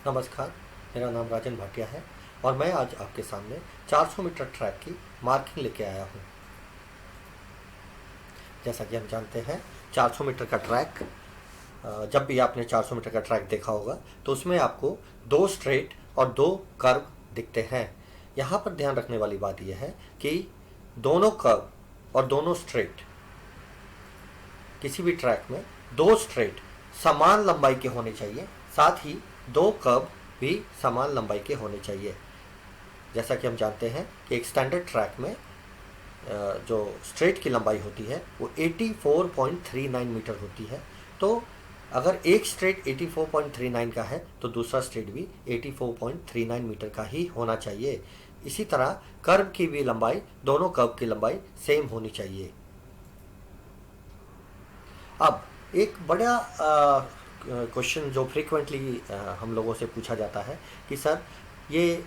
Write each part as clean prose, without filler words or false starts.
नमस्कार, मेरा नाम राजन भाटिया है और मैं आज आपके सामने 400 मीटर ट्रैक की मार्किंग लेके आया हूँ। जैसा कि हम जानते हैं 400 मीटर का ट्रैक, जब भी आपने 400 मीटर का ट्रैक देखा होगा तो उसमें आपको दो स्ट्रेट और दो कर्व दिखते हैं। यहाँ पर ध्यान रखने वाली बात यह है कि दोनों कर्व और दोनों स्ट्रेट किसी भी ट्रैक में दो स्ट्रेट समान लंबाई के होने चाहिए, साथ ही दो कर्व भी समान लंबाई के होने चाहिए। जैसा कि हम जानते हैं कि एक स्टैंडर्ड ट्रैक में जो स्ट्रेट की लंबाई होती है वो 84.39 मीटर होती है। तो अगर एक स्ट्रेट 84.39 का है तो दूसरा स्ट्रेट भी 84.39 मीटर का ही होना चाहिए। इसी तरह कर्व की भी लंबाई, दोनों कर्व की लंबाई सेम होनी चाहिए। अब एक बड़ा क्वेश्चन जो फ्रीक्वेंटली हम लोगों से पूछा जाता है कि सर ये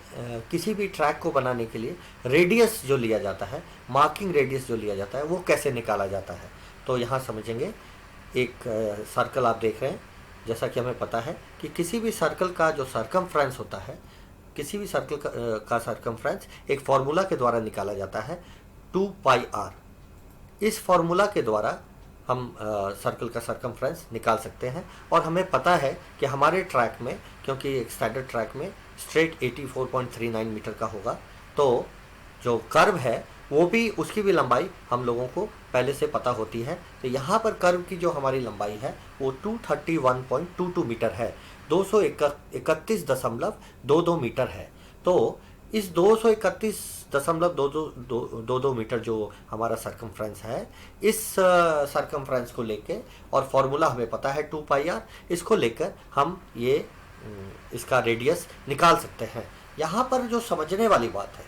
किसी भी ट्रैक को बनाने के लिए रेडियस जो लिया जाता है, मार्किंग रेडियस जो लिया जाता है, वो कैसे निकाला जाता है। तो यहाँ समझेंगे। एक सर्कल आप देख रहे हैं। जैसा कि हमें पता है कि किसी भी सर्कल का जो सरकमफ्रेंस होता है, किसी भी सर्कल का सरकमफ्रेंस एक फार्मूला के द्वारा निकाला जाता है, 2πr। इस फार्मूला के द्वारा हम सर्कल का सरकमफ्रेंस निकाल सकते हैं। और हमें पता है कि हमारे ट्रैक में, क्योंकि एक स्टैंडर्ड ट्रैक में स्ट्रेट 84.39 मीटर का होगा, तो जो कर्व है वो भी, उसकी भी लंबाई हम लोगों को पहले से पता होती है। तो यहाँ पर कर्व की जो हमारी लंबाई है वो 231.22 मीटर है, 231.22 मीटर है। तो इस 231.22 मीटर जो हमारा सरकमफ्रेंस है, इस सरकमफ्रेंस को लेके, और फॉर्मूला हमें पता है 2πr, इसको लेकर हम ये इसका रेडियस निकाल सकते हैं। यहाँ पर जो समझने वाली बात है,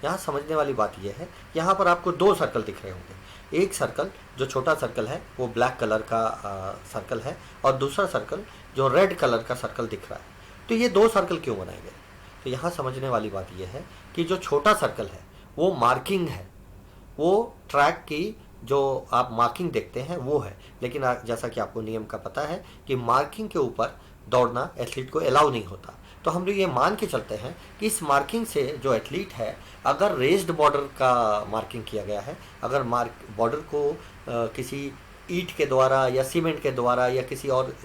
यहाँ समझने वाली बात यह है, यहाँ पर आपको दो सर्कल दिख रहे होंगे। एक सर्कल जो छोटा सर्कल है वो ब्लैक कलर का सर्कल है, और दूसरा सर्कल जो रेड कलर का सर्कल दिख रहा है। तो ये दो सर्कल क्यों बनाए गए? तो यहाँ समझने वाली बात यह है कि जो छोटा सर्कल है वो मार्किंग है, वो ट्रैक की जो आप मार्किंग देखते हैं वो है। लेकिन जैसा कि आपको नियम का पता है कि मार्किंग के ऊपर दौड़ना एथलीट को अलाउ नहीं होता। तो हम लोग ये मान के चलते हैं कि इस मार्किंग से जो एथलीट है, अगर रेज्ड बॉर्डर का मार्किंग किया गया है, अगर बॉर्डर को किसी ईंट के द्वारा या सीमेंट के द्वारा या किसी और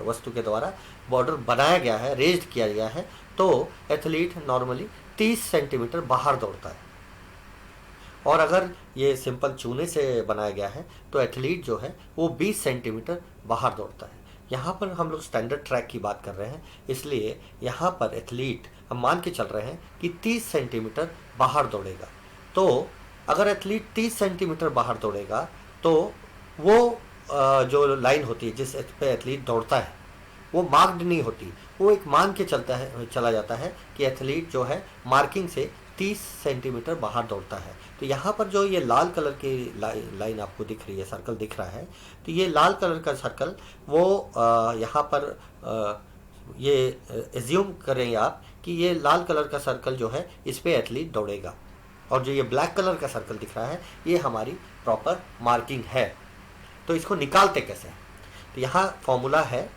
वस्तु के द्वारा बॉर्डर बनाया गया है, रेज्ड किया गया है, तो एथलीट नॉर्मली 30 सेंटीमीटर बाहर दौड़ता है। और अगर ये सिंपल चूने से बनाया गया है तो एथलीट जो है वो 20 सेंटीमीटर बाहर दौड़ता है। यहाँ पर हम लोग स्टैंडर्ड ट्रैक की बात कर रहे हैं, इसलिए यहाँ पर एथलीट हम मान के चल रहे हैं कि 30 सेंटीमीटर बाहर दौड़ेगा। तो अगर एथलीट 30 सेंटीमीटर बाहर दौड़ेगा तो वो जो लाइन होती है जिस पे एथलीट दौड़ता है वो मार्क्ड नहीं होती, वो एक मान के चला जाता है कि एथलीट जो है मार्किंग से 30 सेंटीमीटर बाहर दौड़ता है। तो यहाँ पर जो ये लाल कलर की लाइन आपको दिख रही है, सर्कल दिख रहा है, तो ये लाल कलर का सर्कल वो यहाँ पर ये एज्यूम करें आप कि ये लाल कलर का सर्कल जो है इस पे एथलीट दौड़ेगा, और जो ये ब्लैक कलर का सर्कल दिख रहा है ये हमारी प्रॉपर मार्किंग है। तो इसको निकालते कैसे हैं? तो यहाँ फॉर्मूला है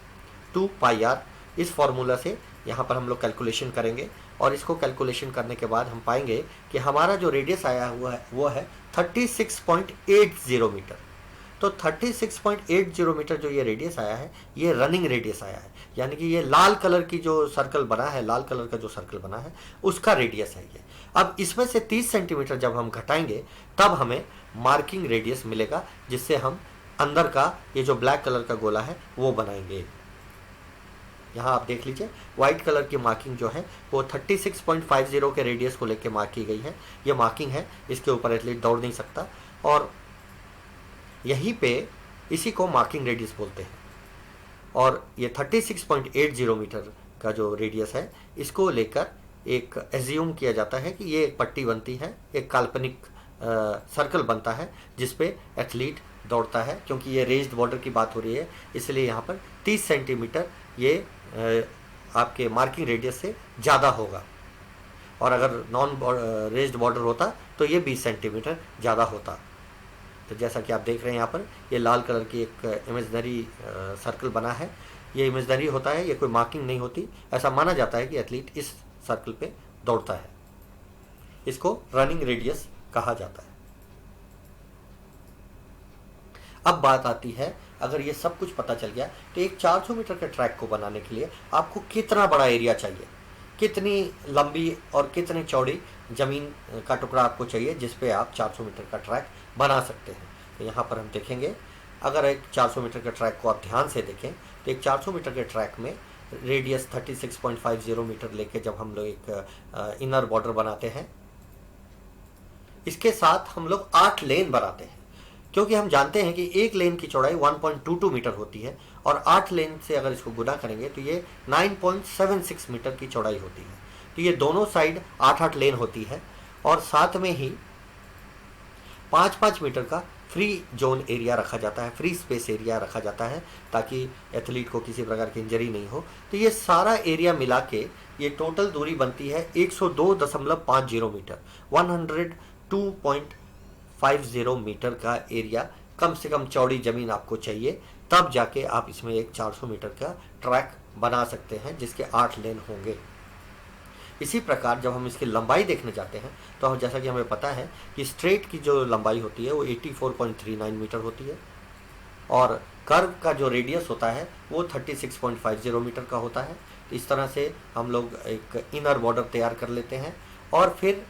2πr। इस फॉर्मूला से यहाँ पर हम लोग कैलकुलेशन करेंगे, और इसको कैलकुलेशन करने के बाद हम पाएंगे कि हमारा जो रेडियस आया हुआ है वो है 36.80 मीटर। तो 36.80 मीटर जो ये रेडियस आया है, ये रनिंग रेडियस आया है, यानी कि ये लाल कलर की जो सर्कल बना है, लाल कलर का जो सर्कल बना है उसका रेडियस है ये। अब इसमें से 30 सेंटीमीटर जब हम घटाएंगे तब हमें मार्किंग रेडियस मिलेगा, जिससे हम अंदर का ये जो ब्लैक कलर का गोला है वो बनाएंगे। यहाँ आप देख लीजिए, व्हाइट कलर की मार्किंग जो है वो 36.50 के रेडियस को लेकर मार्क की गई है। ये मार्किंग है, इसके ऊपर एथलीट दौड़ नहीं सकता, और यहीं पे इसी को मार्किंग रेडियस बोलते हैं। और ये 36.80 मीटर का जो रेडियस है, इसको लेकर एक एज्यूम किया जाता है कि ये एक पट्टी बनती है, एक काल्पनिक सर्कल बनता है जिसपे एथलीट दौड़ता है। क्योंकि ये रेज्ड बॉर्डर की बात हो रही है, इसलिए यहाँ पर 30 सेंटीमीटर ये आपके मार्किंग रेडियस से ज़्यादा होगा, और अगर नॉन रेज्ड बॉर्डर होता तो ये 20 सेंटीमीटर ज़्यादा होता। तो जैसा कि आप देख रहे हैं यहाँ पर ये लाल कलर की एक इमेजनरी सर्कल बना है, ये इमेजनरी होता है, ये कोई मार्किंग नहीं होती। ऐसा माना जाता है कि एथलीट इस सर्कल पे दौड़ता है। इसको रनिंग रेडियस कहा जाता है। अब बात आती है, अगर ये सब कुछ पता चल गया तो एक 400 मीटर के ट्रैक को बनाने के लिए आपको कितना बड़ा एरिया चाहिए, कितनी लंबी और कितनी चौड़ी ज़मीन का टुकड़ा आपको चाहिए जिस पे आप 400 मीटर का ट्रैक बना सकते हैं। तो यहाँ पर हम देखेंगे, अगर एक 400 मीटर के ट्रैक को आप ध्यान से देखें तो एक 400 मीटर के ट्रैक में रेडियस 36.50 मीटर लेके जब हम लोग एक इनर बॉर्डर बनाते हैं, इसके साथ हम लोग 8 लेन बनाते हैं, क्योंकि हम जानते हैं कि एक लेन की चौड़ाई 1.22 मीटर होती है और 8 लेन से अगर इसको गुना करेंगे तो ये 9.76 मीटर की चौड़ाई होती है। तो ये दोनों साइड 8-8 लेन होती है और साथ में ही 5-5 मीटर का फ्री जोन एरिया रखा जाता है, फ्री स्पेस एरिया रखा जाता है, ताकि एथलीट को किसी प्रकार की इंजरी नहीं हो। तो ये सारा एरिया मिला के ये टोटल दूरी बनती है 102.50 मीटर, 102.50 मीटर का एरिया कम से कम चौड़ी ज़मीन आपको चाहिए, तब जाके आप इसमें एक 400 मीटर का ट्रैक बना सकते हैं जिसके 8 लेन होंगे। इसी प्रकार जब हम इसकी लंबाई देखने जाते हैं तो जैसा कि हमें पता है कि स्ट्रेट की जो लंबाई होती है वो 84.39 मीटर होती है और कर्व का जो रेडियस होता है वो 36.50 मीटर का होता है। तो इस तरह से हम लोग एक इनर बॉर्डर तैयार कर लेते हैं और फिर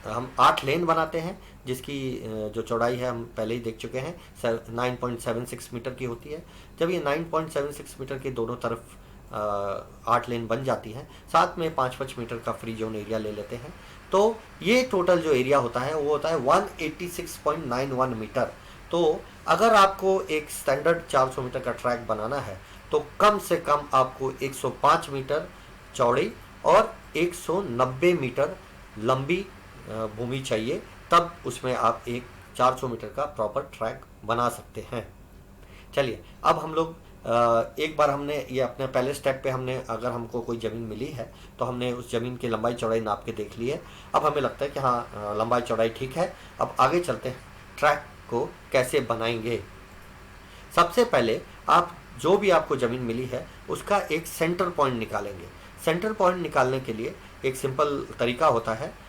हम 8 लेन बनाते हैं जिसकी जो चौड़ाई है हम पहले ही देख चुके हैं 9.76 मीटर की होती है। जब ये 9.76 मीटर की दोनों तरफ 8 लेन बन जाती हैं, साथ में 5-5 मीटर का फ्री जोन एरिया ले लेते हैं, तो ये टोटल जो एरिया होता है वो होता है 186.91 मीटर। तो अगर आपको एक स्टैंडर्ड 400 मीटर का ट्रैक बनाना है तो कम से कम आपको 105 मीटर चौड़ी और 190 मीटर लंबी भूमि चाहिए, तब उसमें आप एक 400 मीटर का प्रॉपर ट्रैक बना सकते हैं। चलिए, अब हम लोग एक बार हमने ये अपने पहले स्टेप पे हमने अगर हमको कोई ज़मीन मिली है तो हमने उस ज़मीन की लंबाई चौड़ाई नाप के देख ली है। अब हमें लगता है कि हाँ लंबाई चौड़ाई ठीक है, अब आगे चलते हैं ट्रैक को कैसे बनाएंगे। सबसे पहले आप जो भी आपको ज़मीन मिली है उसका एक सेंटर पॉइंट निकालेंगे। सेंटर पॉइंट निकालने के लिए एक सिंपल तरीका होता है।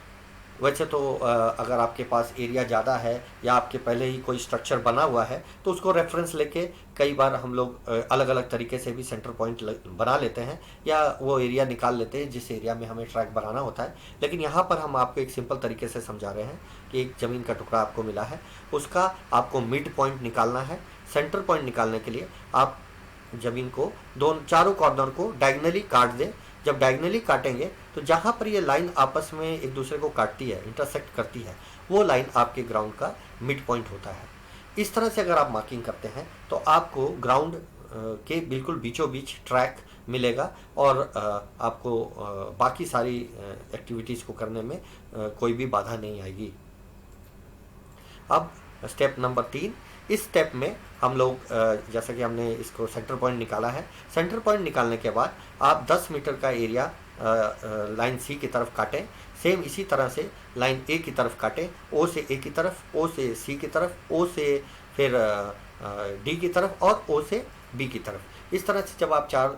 वैसे तो अगर आपके पास एरिया ज़्यादा है या आपके पहले ही कोई स्ट्रक्चर बना हुआ है तो उसको रेफरेंस लेके कई बार हम लोग अलग अलग तरीके से भी सेंटर पॉइंट बना लेते हैं या वो एरिया निकाल लेते हैं जिस एरिया में हमें ट्रैक बनाना होता है। लेकिन यहाँ पर हम आपको एक सिंपल तरीके से समझा रहे हैं कि एक ज़मीन का टुकड़ा आपको मिला है, उसका आपको मिड पॉइंट निकालना है। सेंटर पॉइंट निकालने के लिए आप ज़मीन को चारों कॉर्नर को डायगनली काट दें। जब डायगनली काटेंगे तो जहाँ पर ये लाइन आपस में एक दूसरे को काटती है, इंटरसेक्ट करती है, वो लाइन आपके ग्राउंड का मिड पॉइंट होता है। इस तरह से अगर आप मार्किंग करते हैं तो आपको ग्राउंड के बिल्कुल बीचों बीच ट्रैक मिलेगा और आपको बाकी सारी एक्टिविटीज़ को करने में कोई भी बाधा नहीं आएगी। अब स्टेप नंबर 3, इस स्टेप में हम लोग जैसा कि हमने इसको सेंटर पॉइंट निकाला है, सेंटर पॉइंट निकालने के बाद आप 10 मीटर का एरिया लाइन सी की तरफ काटें। सेम इसी तरह से लाइन ए की तरफ काटें, ओ से ए की तरफ, ओ से सी की तरफ, ओ से फिर डी की तरफ और ओ से बी की तरफ। इस तरह से जब आप 4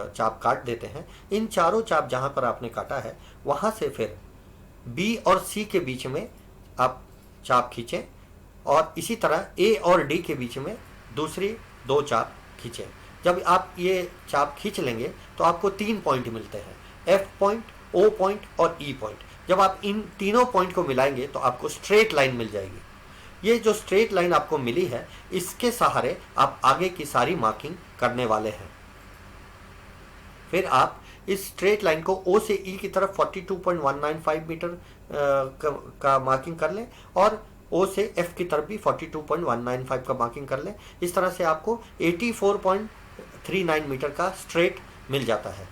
चाप काट देते हैं, इन चारों चाप जहाँ पर आपने काटा है वहाँ से फिर बी और सी के बीच में आप चाप खींचें और इसी तरह ए और डी के बीच में दूसरी 2 चाप खींचें। जब आप ये चाप खींच लेंगे तो आपको 3 पॉइंट मिलते हैं, एफ पॉइंट, ओ पॉइंट और ई पॉइंट। जब आप इन तीनों पॉइंट को मिलाएंगे तो आपको स्ट्रेट लाइन मिल जाएगी। ये जो स्ट्रेट लाइन आपको मिली है, इसके सहारे आप आगे की सारी मार्किंग करने वाले हैं। फिर आप इस स्ट्रेट लाइन को ओ से ई की तरफ 42.195 मीटर का मार्किंग कर लें और ओ से एफ की तरफ भी 42.195 का मार्किंग कर लें। इस तरह से आपको 84.39 मीटर का स्ट्रेट मिल जाता है।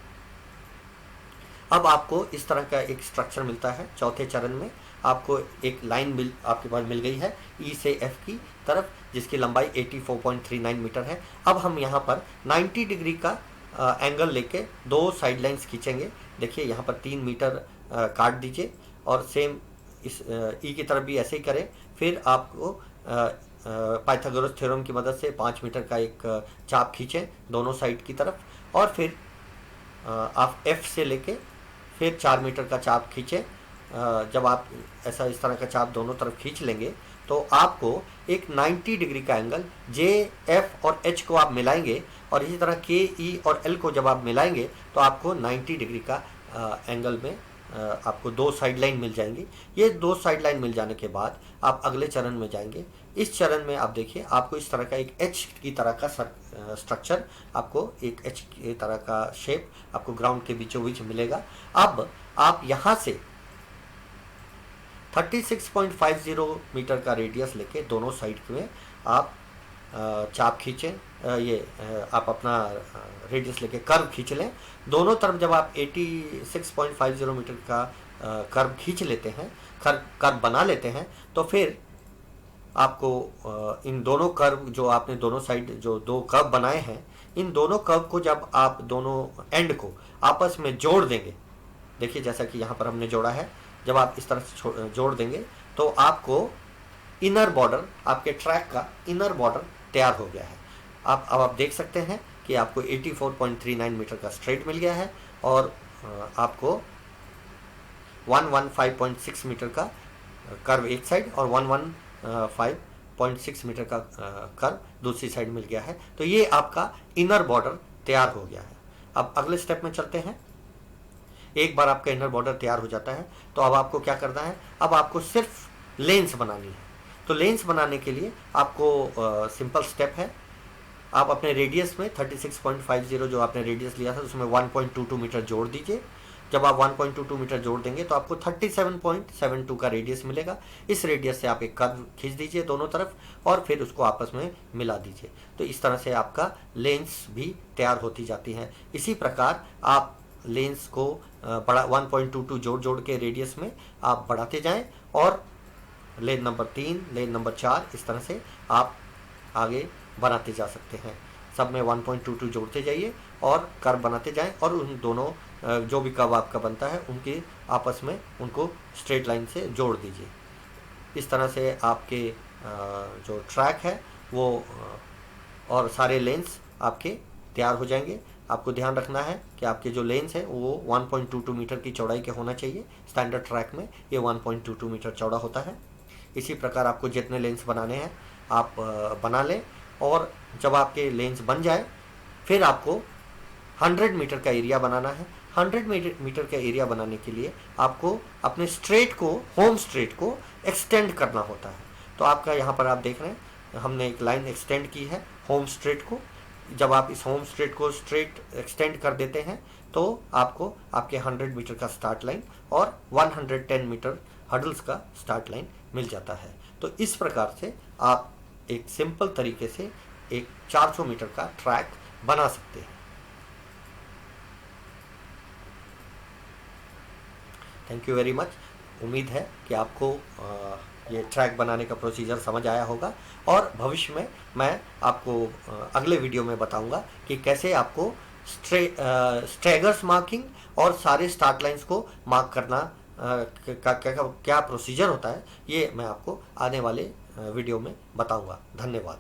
अब आपको इस तरह का एक स्ट्रक्चर मिलता है। चौथे चरण में आपको एक लाइन आपके पास मिल गई है ई से एफ की तरफ, जिसकी लंबाई 84.39 मीटर है। अब हम यहाँ पर 90 डिग्री का एंगल लेके 2 साइड लाइन्स खींचेंगे। देखिए यहाँ पर 3 मीटर काट दीजिए और सेम इस ई की तरफ भी ऐसे ही करें। फिर आपको पाइथागोरस थ्योरम की मदद से 5 मीटर का एक चाप खींचें दोनों साइड की तरफ और फिर आप F से लेके फिर 4 मीटर का चाप खींचें। जब आप ऐसा इस तरह का चाप दोनों तरफ खींच लेंगे तो आपको एक 90 डिग्री का एंगल J, F और H को आप मिलाएंगे, और इसी तरह K, E और L को जब आप मिलाएंगे तो आपको 90 डिग्री का एंगल में आपको दो साइड लाइन मिल जाएंगी। ये दो साइड लाइन मिल जाने के बाद आप अगले चरण में जाएंगे। इस चरण में आप देखिए आपको इस तरह का एक एच की तरह का स्ट्रक्चर, आपको एक एच की तरह का शेप आपको ग्राउंड के बीचों बीच मिलेगा। अब आप यहाँ से 36.50 मीटर का रेडियस लेके दोनों साइड में आप चाप खींचें, आप अपना रेडियस लेके कर्व खींच लें। दोनों तरफ जब आप 86.50 मीटर का कर्व खींच लेते हैं, कर्व बना लेते हैं, तो फिर आपको इन दोनों कर्व जो आपने दोनों साइड जो दो कर्व बनाए हैं, इन दोनों कर्व को जब आप दोनों एंड को आपस में जोड़ देंगे, देखिए जैसा कि यहाँ पर हमने जोड़ा है, जब आप इस तरह से जोड़ देंगे तो आपको इनर बॉर्डर, आपके ट्रैक का इनर बॉर्डर तैयार हो गया है। अब आप देख सकते हैं कि आपको 84.39 मीटर का स्ट्रेट मिल गया है, और आपको 115.6 मीटर का कर्व एक साइड और 115.6 मीटर का कर्व दूसरी साइड मिल गया है। तो ये आपका इनर बॉर्डर तैयार हो गया है। अब अगले स्टेप में चलते हैं। एक बार आपका इनर बॉर्डर तैयार हो जाता है तो अब आपको क्या करना है, अब आपको सिर्फ लेंस बनानी है। तो लेंस बनाने के लिए आपको सिंपल स्टेप है, आप अपने रेडियस में 36.50 जो आपने रेडियस लिया था उसमें 1.22 मीटर जोड़ दीजिए। जब आप 1.22 मीटर जोड़ देंगे तो आपको 37.72 का रेडियस मिलेगा। इस रेडियस से आप एक कर्व खींच दीजिए दोनों तरफ और फिर उसको आपस में मिला दीजिए। तो इस तरह से आपका लेंस भी तैयार होती जाती है। इसी प्रकार आप लेंस को बड़ा 1.22 जोड़ के रेडियस में आप बढ़ाते जाएं, और लेन नंबर 3, लेन नंबर 4, इस तरह से आप आगे बनाते जा सकते हैं। सब में 1.22 जोड़ते जाइए और कर्व बनाते जाएं, और उन दोनों जो भी कर्व आपका बनता है उनके आपस में उनको स्ट्रेट लाइन से जोड़ दीजिए। इस तरह से आपके जो ट्रैक है वो और सारे लेंस आपके तैयार हो जाएंगे। आपको ध्यान रखना है कि आपके जो लेंस है वो 1.22 मीटर की चौड़ाई के होना चाहिए। स्टैंडर्ड ट्रैक में ये 1.22 मीटर चौड़ा होता है। इसी प्रकार आपको जितने लेंस बनाने हैं आप बना लें, और जब आपके लेंस बन जाए फिर आपको 100 मीटर का एरिया बनाना है। 100 मीटर का एरिया बनाने के लिए आपको अपने स्ट्रेट को, होम स्ट्रेट को एक्सटेंड करना होता है। तो आपका यहाँ पर आप देख रहे हैं हमने एक लाइन एक्सटेंड की है होम स्ट्रेट को। जब आप इस होम स्ट्रेट को स्ट्रेट एक्सटेंड कर देते हैं तो आपको आपके 100 मीटर का स्टार्ट लाइन और 110 मीटर हडल्स का स्टार्ट लाइन मिल जाता है। तो इस प्रकार से आप एक सिंपल तरीके से एक 400 मीटर का ट्रैक बना सकते हैं। Thank you very much. उम्मीद है कि आपको ये ट्रैक बनाने का प्रोसीजर समझ आया होगा, और भविष्य में मैं आपको अगले वीडियो में बताऊंगा कि कैसे आपको स्ट्रैगर्स मार्किंग और सारे स्टार्ट लाइंस को मार्क करना क्या प्रोसीजर होता है, ये मैं आपको आने वाले वीडियो में बताऊंगा। धन्यवाद।